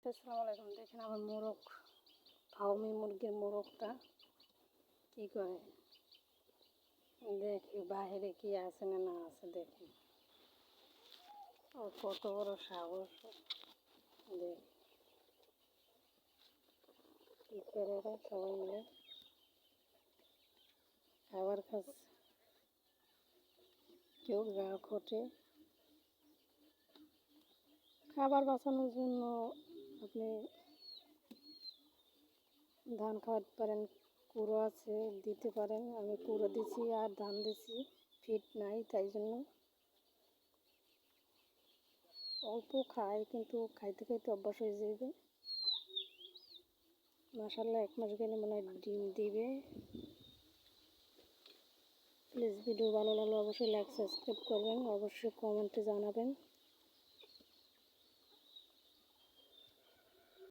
আসসালামু আলাইকুম। দেখেন আমার মোরগ, ফার্মি মুরগির মোরগটা কি করে, দেখি বাইরে কি আছে না না আছে। দেখি ও কত বড় সাহস, দেখ কি করে ওরা সবাই মিলে খাবার খাচ্ছে। কেউ গা খোটে খাবার বাঁচানোর জন্য আপনি ধান খাওয়াতে পারেন, কুড়ো আছে দিতে পারেন। আমি কুড়ো দিছি আর ধান দিছি, ফিট নাই তাই জন্য অল্প খায়, কিন্তু খাইতে খাইতে অভ্যাস হয়ে যাবে। মাশাআল্লাহ 1 মাস গেলে মনে হয় ডিম দিবে। প্লিজ ভিডিও ভালো লাগলে অবশ্যই লাইক সাবস্ক্রাইব করবেন, অবশ্যই কমেন্টে জানাবেন।